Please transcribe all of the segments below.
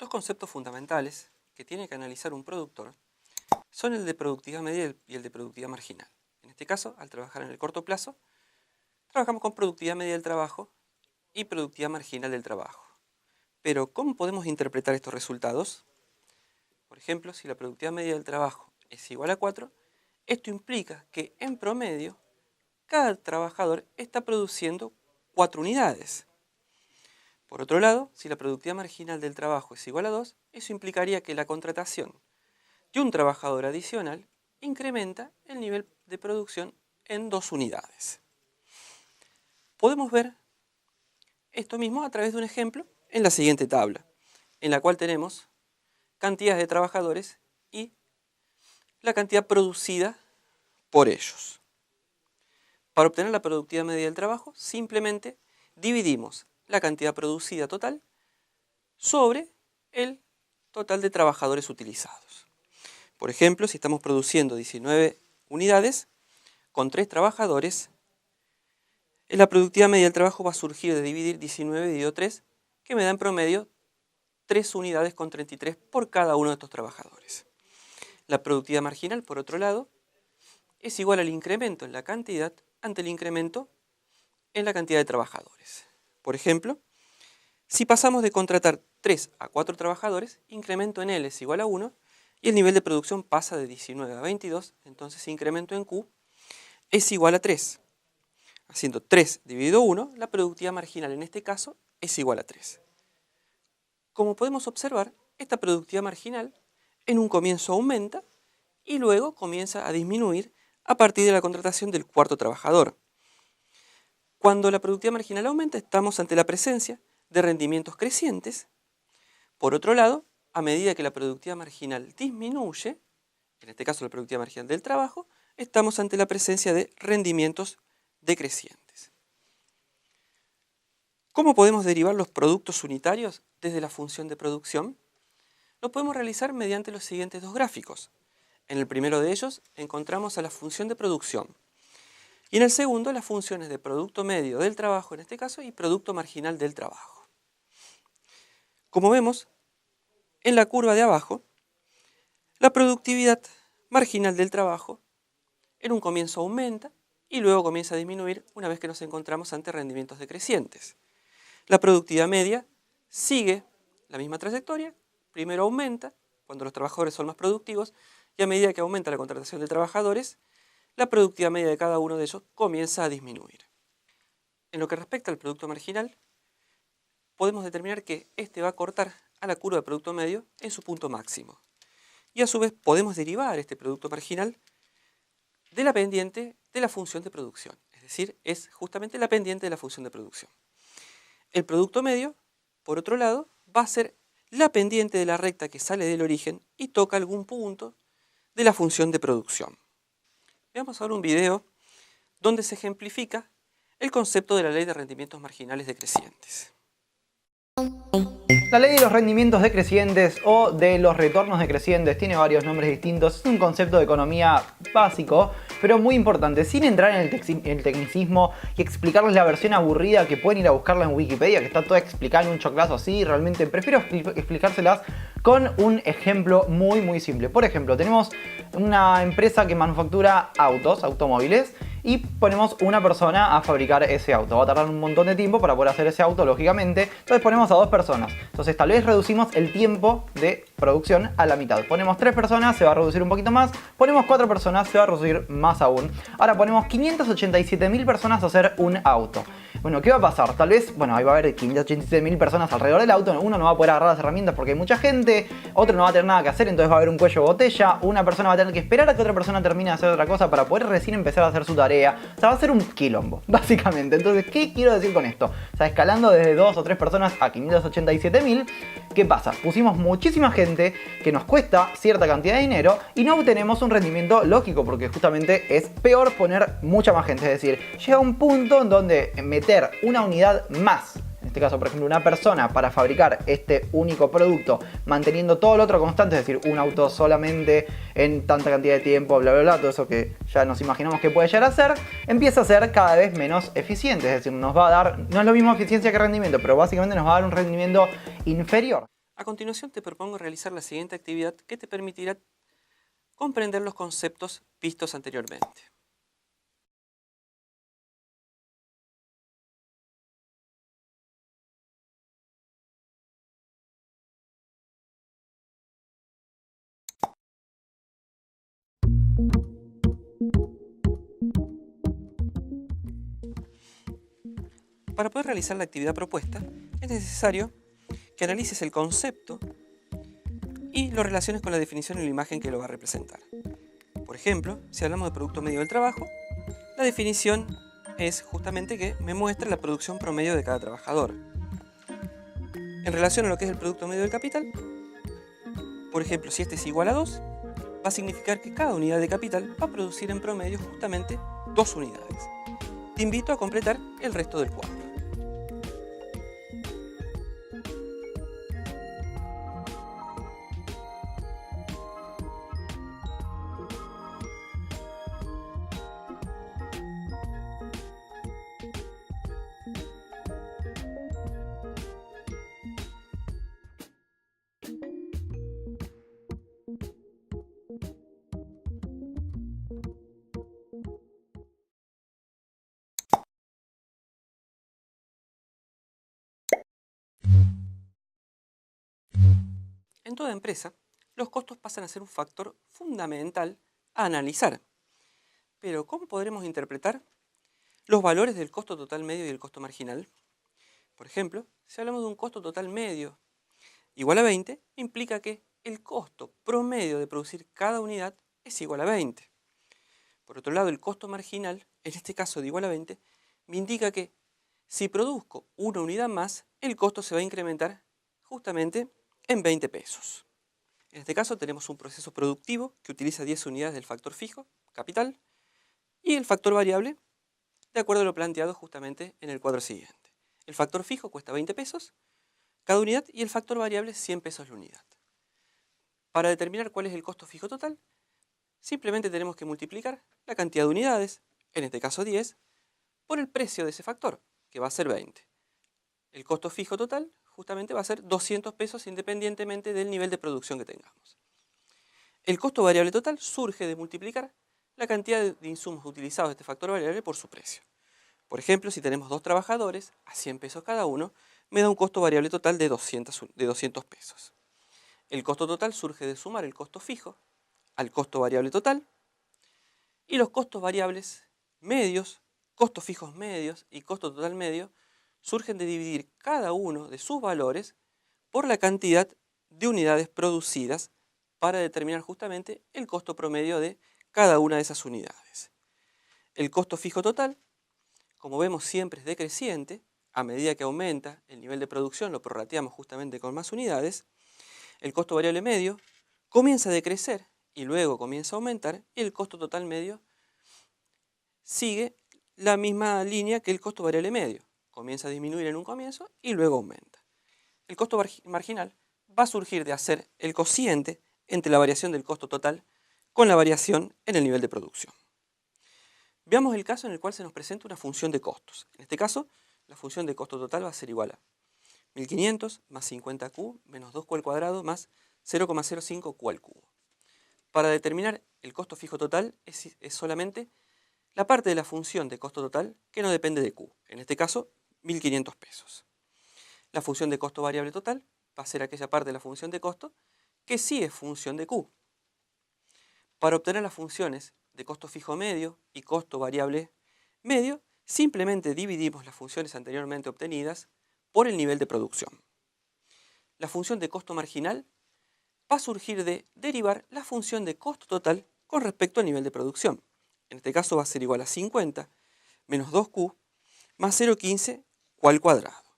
Dos conceptos fundamentales que tiene que analizar un productor son el de productividad media y el de productividad marginal. En este caso, al trabajar en el corto plazo, trabajamos con productividad media del trabajo y productividad marginal del trabajo. Pero, ¿cómo podemos interpretar estos resultados? Por ejemplo, si la productividad media del trabajo es igual a 4, esto implica que, en promedio, cada trabajador está produciendo 4 unidades. Por otro lado, si la productividad marginal del trabajo es igual a 2, eso implicaría que la contratación de un trabajador adicional incrementa el nivel de producción en 2 unidades. Podemos ver esto mismo a través de un ejemplo en la siguiente tabla, en la cual tenemos cantidades de trabajadores y la cantidad producida por ellos. Para obtener la productividad media del trabajo, simplemente dividimos la cantidad producida total sobre el total de trabajadores utilizados. Por ejemplo, si estamos produciendo 19 unidades con 3 trabajadores, la productividad media del trabajo va a surgir de dividir 19 dividido 3, que me da en promedio 3 unidades con 33 por cada uno de estos trabajadores. La productividad marginal, por otro lado, es igual al incremento en la cantidad ante el incremento en la cantidad de trabajadores. Por ejemplo, si pasamos de contratar 3 a 4 trabajadores, incremento en L es igual a 1 y el nivel de producción pasa de 19 a 22, entonces incremento en Q es igual a 3. Haciendo 3 dividido 1, la productividad marginal en este caso es igual a 3. Como podemos observar, esta productividad marginal en un comienzo aumenta y luego comienza a disminuir a partir de la contratación del cuarto trabajador. Cuando la productividad marginal aumenta, estamos ante la presencia de rendimientos crecientes. Por otro lado, a medida que la productividad marginal disminuye, en este caso la productividad marginal del trabajo, estamos ante la presencia de rendimientos decrecientes. ¿Cómo podemos derivar los productos unitarios desde la función de producción? Lo podemos realizar mediante los siguientes dos gráficos. En el primero de ellos encontramos a la función de producción y en el segundo las funciones de producto medio del trabajo en este caso y producto marginal del trabajo. Como vemos, en la curva de abajo, la productividad marginal del trabajo en un comienzo aumenta y luego comienza a disminuir una vez que nos encontramos ante rendimientos decrecientes. La productividad media sigue la misma trayectoria, primero aumenta cuando los trabajadores son más productivos y a medida que aumenta la contratación de trabajadores, la productividad media de cada uno de ellos comienza a disminuir. En lo que respecta al producto marginal, podemos determinar que este va a cortar a la curva de producto medio en su punto máximo. Y a su vez podemos derivar este producto marginal de la pendiente de la función de producción. Es decir, es justamente la pendiente de la función de producción. El producto medio, por otro lado, va a ser la pendiente de la recta que sale del origen y toca algún punto de la función de producción. Veamos ahora un video donde se ejemplifica el concepto de la ley de rendimientos marginales decrecientes. La ley de los rendimientos decrecientes o de los retornos decrecientes tiene varios nombres distintos. Es un concepto de economía básico, pero muy importante. Sin entrar en el tecnicismo y explicarles la versión aburrida que pueden ir a buscarla en Wikipedia, que está toda explicada en un choclazo así, realmente prefiero explicárselas con un ejemplo muy simple. Por ejemplo, tenemos una empresa que manufactura automóviles, y ponemos una persona a fabricar ese auto. Va a tardar un montón de tiempo para poder hacer ese auto, lógicamente. Entonces ponemos a 2 personas. Entonces tal vez reducimos el tiempo de producción a la mitad. Ponemos 3 personas, se va a reducir un poquito más. Ponemos 4 personas, se va a reducir más aún. Ahora ponemos 587.000 personas a hacer un auto. Bueno, ¿qué va a pasar? Tal vez, ahí va a haber 587.000 personas alrededor del auto. Uno no va a poder agarrar las herramientas porque hay mucha gente. Otro no va a tener nada que hacer, entonces va a haber un cuello de botella. Una persona va a tener que esperar a que otra persona termine de hacer otra cosa para poder recién empezar a hacer su tarea. O sea, va a ser un quilombo, básicamente. Entonces, ¿qué quiero decir con esto? O sea, escalando desde 2 o 3 personas a 587.000, ¿qué pasa? Pusimos muchísima gente que nos cuesta cierta cantidad de dinero y no obtenemos un rendimiento lógico, porque justamente es peor poner mucha más gente. Es decir, llega un punto en donde meter una unidad más, en este caso por ejemplo una persona, para fabricar este único producto, manteniendo todo lo otro constante, es decir, un auto solamente en tanta cantidad de tiempo, bla bla bla, todo eso que ya nos imaginamos que puede llegar a ser, empieza a ser cada vez menos eficiente. Es decir, nos va a dar, no es lo mismo eficiencia que rendimiento, pero básicamente nos va a dar un rendimiento inferior. A continuación te propongo realizar la siguiente actividad que te permitirá comprender los conceptos vistos anteriormente. Para poder realizar la actividad propuesta, es necesario que analices el concepto y lo relaciones con la definición y la imagen que lo va a representar. Por ejemplo, si hablamos de producto medio del trabajo, la definición es justamente que me muestra la producción promedio de cada trabajador. En relación a lo que es el producto medio del capital, por ejemplo, si este es igual a 2, va a significar que cada unidad de capital va a producir en promedio justamente 2 unidades. Te invito a completar el resto del cuadro. En toda empresa, los costos pasan a ser un factor fundamental a analizar. Pero, ¿cómo podremos interpretar los valores del costo total medio y el costo marginal? Por ejemplo, si hablamos de un costo total medio igual a 20, implica que el costo promedio de producir cada unidad es igual a 20. Por otro lado, el costo marginal, en este caso de igual a 20, me indica que si produzco una unidad más, el costo se va a incrementar justamente en 20 pesos. En este caso tenemos un proceso productivo que utiliza 10 unidades del factor fijo, capital, y el factor variable, de acuerdo a lo planteado justamente en el cuadro siguiente. El factor fijo cuesta 20 pesos cada unidad y el factor variable 100 pesos la unidad. Para determinar cuál es el costo fijo total, simplemente tenemos que multiplicar la cantidad de unidades, en este caso 10, por el precio de ese factor, que va a ser 20. El costo fijo total justamente va a ser 200 pesos independientemente del nivel de producción que tengamos. El costo variable total surge de multiplicar la cantidad de insumos utilizados de este factor variable por su precio. Por ejemplo, si tenemos 2 trabajadores a 100 pesos cada uno, me da un costo variable total de 200 pesos. El costo total surge de sumar el costo fijo al costo variable total y los costos variables medios, costos fijos medios y costo total medio surgen de dividir cada uno de sus valores por la cantidad de unidades producidas para determinar justamente el costo promedio de cada una de esas unidades. El costo fijo total, como vemos, siempre es decreciente. A medida que aumenta el nivel de producción, lo prorrateamos justamente con más unidades. El costo variable medio comienza a decrecer y luego comienza a aumentar, y el costo total medio sigue la misma línea que el costo variable medio. Comienza a disminuir en un comienzo y luego aumenta. El costo marginal va a surgir de hacer el cociente entre la variación del costo total con la variación en el nivel de producción. Veamos el caso en el cual se nos presenta una función de costos. En este caso, la función de costo total va a ser igual a 1500 más 50q menos 2q al cuadrado más 0,05q al cubo. Para determinar el costo fijo total es solamente la parte de la función de costo total que no depende de q. En este caso, 1500 pesos. La función de costo variable total va a ser aquella parte de la función de costo que sí es función de q. Para obtener las funciones de costo fijo medio y costo variable medio, simplemente dividimos las funciones anteriormente obtenidas por el nivel de producción. La función de costo marginal va a surgir de derivar la función de costo total con respecto al nivel de producción. En este caso va a ser igual a 50 menos 2q más 0,15 q al cuadrado.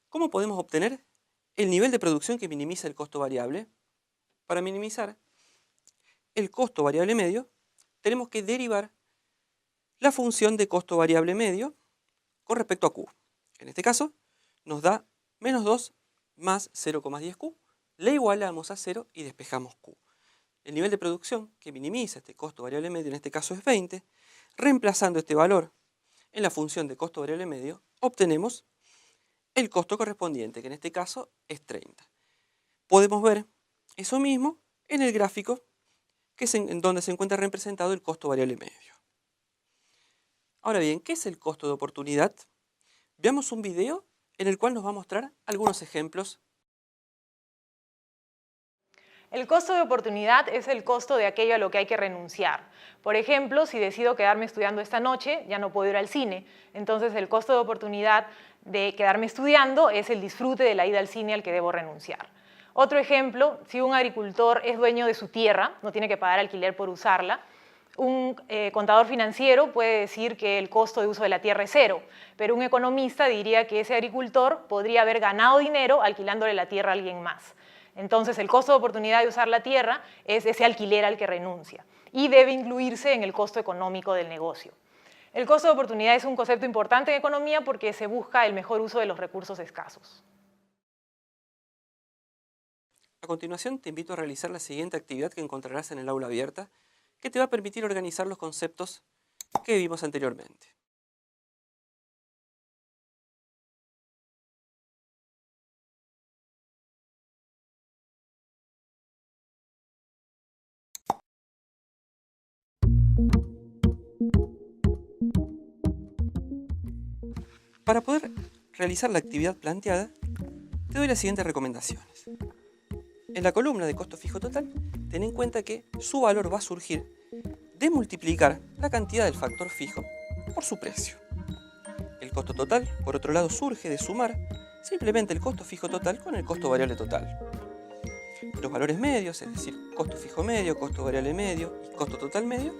¿Cómo podemos obtener el nivel de producción que minimiza el costo variable? Para minimizar el costo variable medio, tenemos que derivar la función de costo variable medio con respecto a q. En este caso, nos da menos 2 más 0,10q, le igualamos a 0 y despejamos q. El nivel de producción que minimiza este costo variable medio, en este caso es 20, reemplazando este valor en la función de costo variable medio, obtenemos el costo correspondiente, que en este caso es 30. podemos ver eso mismo en el gráfico en donde se encuentra representado el costo variable medio. Ahora bien, ¿qué es el costo de oportunidad? Veamos un video en el cual nos va a mostrar algunos ejemplos. El costo de oportunidad es el costo de aquello a lo que hay que renunciar. Por ejemplo, si decido quedarme estudiando esta noche, ya no puedo ir al cine. Entonces, el costo de oportunidad de quedarme estudiando es el disfrute de la ida al cine al que debo renunciar. Otro ejemplo, si un agricultor es dueño de su tierra, no tiene que pagar alquiler por usarla, un contador financiero puede decir que el costo de uso de la tierra es cero, pero un economista diría que ese agricultor podría haber ganado dinero alquilándole la tierra a alguien más. Entonces, el costo de oportunidad de usar la tierra es ese alquiler al que renuncia y debe incluirse en el costo económico del negocio. El costo de oportunidad es un concepto importante en economía porque se busca el mejor uso de los recursos escasos. A continuación, te invito a realizar la siguiente actividad que encontrarás en el aula abierta, que te va a permitir organizar los conceptos que vimos anteriormente. Para poder realizar la actividad planteada, te doy las siguientes recomendaciones. En la columna de costo fijo total, ten en cuenta que su valor va a surgir de multiplicar la cantidad del factor fijo por su precio. El costo total, por otro lado, surge de sumar simplemente el costo fijo total con el costo variable total. Los valores medios, es decir, costo fijo medio, costo variable medio y costo total medio,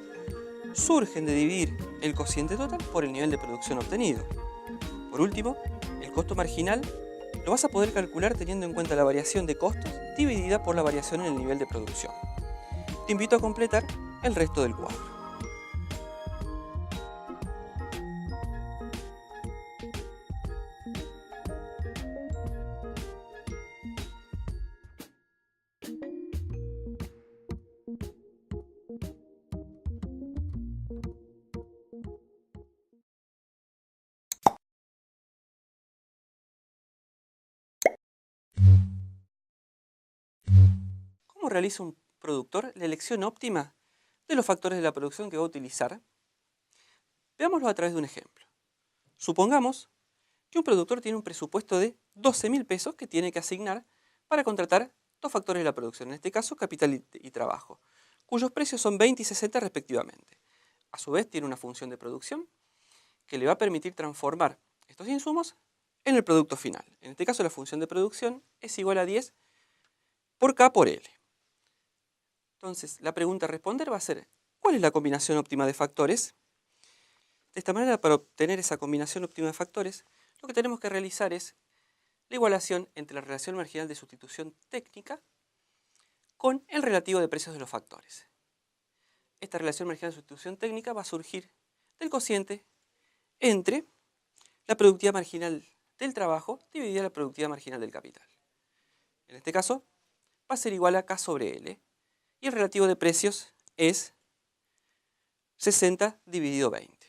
surgen de dividir el cociente total por el nivel de producción obtenido. Por último, el costo marginal lo vas a poder calcular teniendo en cuenta la variación de costos dividida por la variación en el nivel de producción. Te invito a completar el resto del cuadro. ¿Cómo realiza un productor la elección óptima de los factores de la producción que va a utilizar? Veámoslo a través de un ejemplo. Supongamos que un productor tiene un presupuesto de 12.000 pesos que tiene que asignar para contratar dos factores de la producción, en este caso capital y trabajo, cuyos precios son 20 y 60 respectivamente. A su vez tiene una función de producción que le va a permitir transformar estos insumos en el producto final. En este caso la función de producción es igual a 10 por K por L. Entonces, la pregunta a responder va a ser, ¿cuál es la combinación óptima de factores? De esta manera, para obtener esa combinación óptima de factores, lo que tenemos que realizar es la igualación entre la relación marginal de sustitución técnica con el relativo de precios de los factores. Esta relación marginal de sustitución técnica va a surgir del cociente entre la productividad marginal del trabajo dividida la productividad marginal del capital. En este caso, va a ser igual a K sobre L. Y el relativo de precios es 60 dividido 20.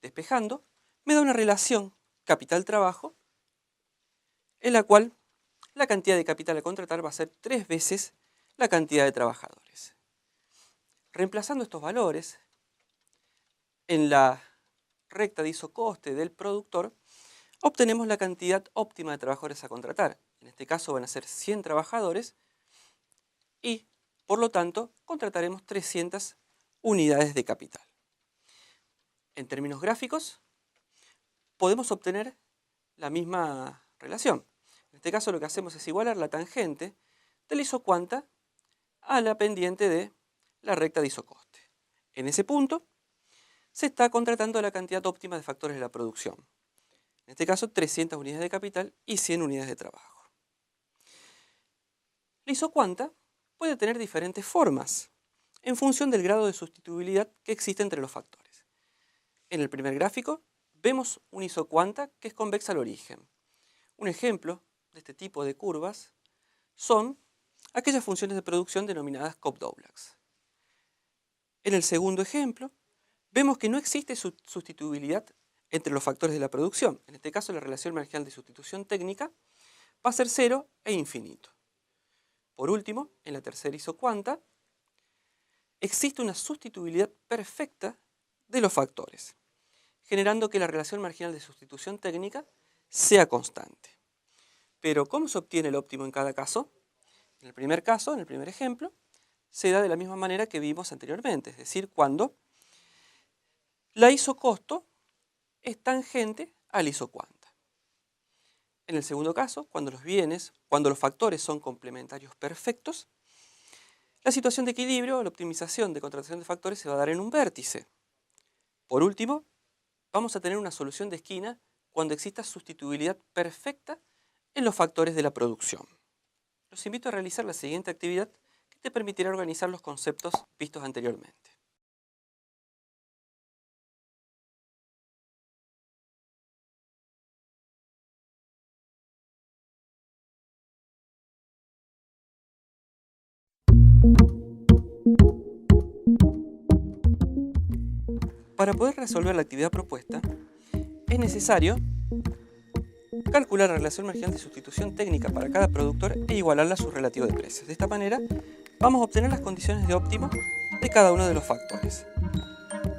Despejando, me da una relación capital-trabajo en la cual la cantidad de capital a contratar va a ser 3 veces la cantidad de trabajadores. Reemplazando estos valores en la recta de isocoste del productor, obtenemos la cantidad óptima de trabajadores a contratar. En este caso van a ser 100 trabajadores y, por lo tanto, contrataremos 300 unidades de capital. En términos gráficos, podemos obtener la misma relación. En este caso lo que hacemos es igualar la tangente de la isocuanta a la pendiente de la recta de isocoste. En ese punto se está contratando la cantidad óptima de factores de la producción. En este caso 300 unidades de capital y 100 unidades de trabajo. La isocuanta puede tener diferentes formas en función del grado de sustituibilidad que existe entre los factores. En el primer gráfico vemos una isocuanta que es convexa al origen. Un ejemplo de este tipo de curvas son aquellas funciones de producción denominadas Cobb-Douglas. En el segundo ejemplo vemos que no existe sustituibilidad entre los factores de la producción. En este caso la relación marginal de sustitución técnica va a ser 0 e infinito. Por último, en la tercera isocuanta, existe una sustituibilidad perfecta de los factores, generando que la relación marginal de sustitución técnica sea constante. Pero, ¿cómo se obtiene el óptimo en cada caso? En el primer caso, en el primer ejemplo, se da de la misma manera que vimos anteriormente, es decir, cuando la isocosto es tangente a la isocuanta. En el segundo caso, cuando los factores son complementarios perfectos, la situación de equilibrio o la optimización de contratación de factores se va a dar en un vértice. Por último, vamos a tener una solución de esquina cuando exista sustituibilidad perfecta en los factores de la producción. Los invito a realizar la siguiente actividad que te permitirá organizar los conceptos vistos anteriormente. Para poder resolver la actividad propuesta, es necesario calcular la relación marginal de sustitución técnica para cada productor e igualarla a su relativo de precios. De esta manera, vamos a obtener las condiciones de óptimo de cada uno de los factores.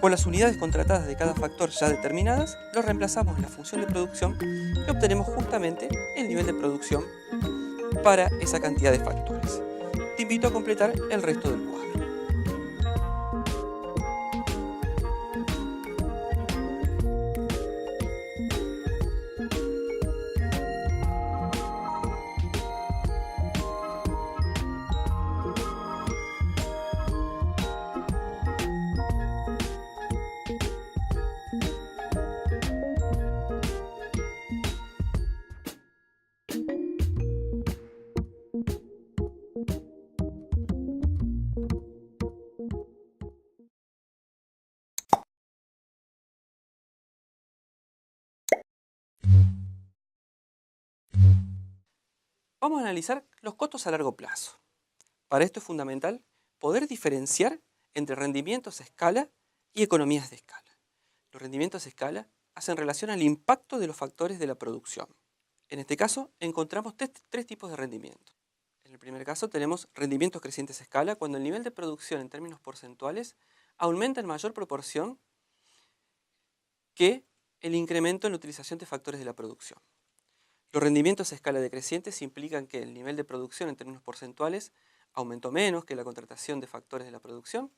Con las unidades contratadas de cada factor ya determinadas, los reemplazamos en la función de producción y obtenemos justamente el nivel de producción para esa cantidad de factores. Te invito a completar el resto del cuadro. Vamos a analizar los costos a largo plazo. Para esto es fundamental poder diferenciar entre rendimientos a escala y economías de escala. Los rendimientos a escala hacen relación al impacto de los factores de la producción. En este caso encontramos tres tipos de rendimientos. En el primer caso tenemos rendimientos crecientes a escala cuando el nivel de producción en términos porcentuales aumenta en mayor proporción que el incremento en la utilización de factores de la producción. Los rendimientos a escala decrecientes implican que el nivel de producción en términos porcentuales aumentó menos que la contratación de factores de la producción,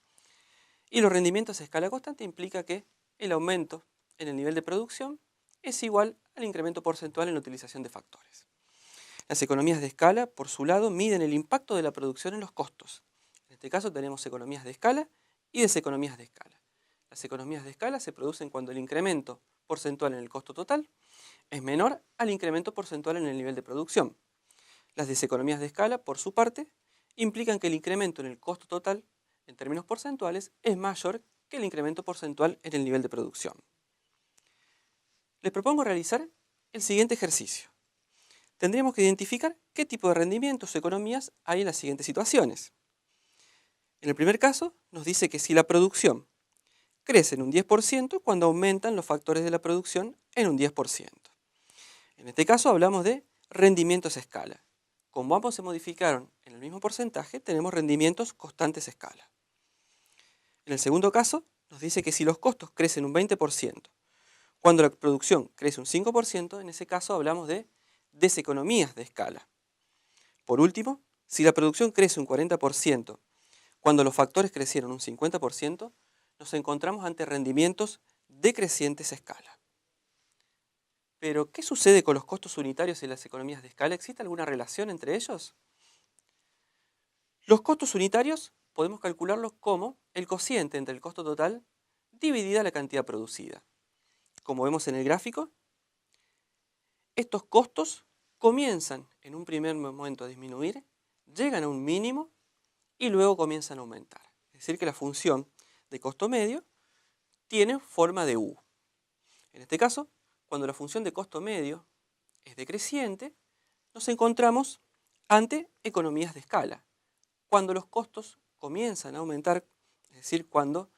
y los rendimientos a escala constante implica que el aumento en el nivel de producción es igual al incremento porcentual en la utilización de factores. Las economías de escala, por su lado, miden el impacto de la producción en los costos. En este caso tenemos economías de escala y deseconomías de escala. Las economías de escala se producen cuando el incremento porcentual en el costo total es menor al incremento porcentual en el nivel de producción. Las deseconomías de escala, por su parte, implican que el incremento en el costo total, en términos porcentuales, es mayor que el incremento porcentual en el nivel de producción. Les propongo realizar el siguiente ejercicio. Tendríamos que identificar qué tipo de rendimientos o economías hay en las siguientes situaciones. En el primer caso, nos dice que si la producción crece en un 10% cuando aumentan los factores de la producción en un 10%. En este caso hablamos de rendimientos a escala. Como ambos se modificaron en el mismo porcentaje, tenemos rendimientos constantes a escala. En el segundo caso, nos dice que si los costos crecen un 20%, cuando la producción crece un 5%, en ese caso hablamos de deseconomías de escala. Por último, si la producción crece un 40%, cuando los factores crecieron un 50%, nos encontramos ante rendimientos decrecientes a escala. Pero, ¿qué sucede con los costos unitarios y las economías de escala? ¿Existe alguna relación entre ellos? Los costos unitarios podemos calcularlos como el cociente entre el costo total dividida la cantidad producida. Como vemos en el gráfico, estos costos comienzan en un primer momento a disminuir, llegan a un mínimo y luego comienzan a aumentar. Es decir, que la función de costo medio tiene forma de U. En este caso, cuando la función de costo medio es decreciente, nos encontramos ante economías de escala. Cuando los costos comienzan a aumentar, es decir, cuando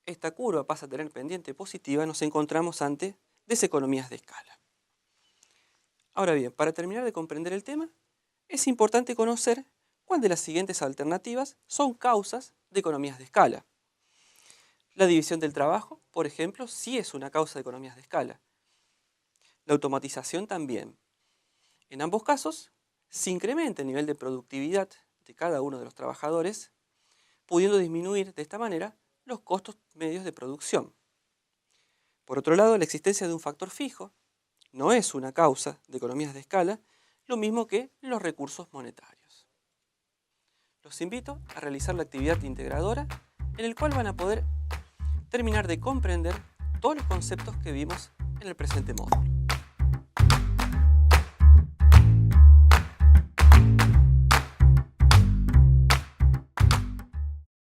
esta curva pasa a tener pendiente positiva, nos encontramos ante deseconomías de escala. Ahora bien, para terminar de comprender el tema, es importante conocer cuál de las siguientes alternativas son causas de economías de escala. La división del trabajo, por ejemplo, sí es una causa de economías de escala. La automatización también. En ambos casos, se incrementa el nivel de productividad de cada uno de los trabajadores, pudiendo disminuir de esta manera los costos medios de producción. Por otro lado, la existencia de un factor fijo no es una causa de economías de escala, lo mismo que los recursos monetarios. Los invito a realizar la actividad integradora, en el cual van a poder terminar de comprender todos los conceptos que vimos en el presente módulo.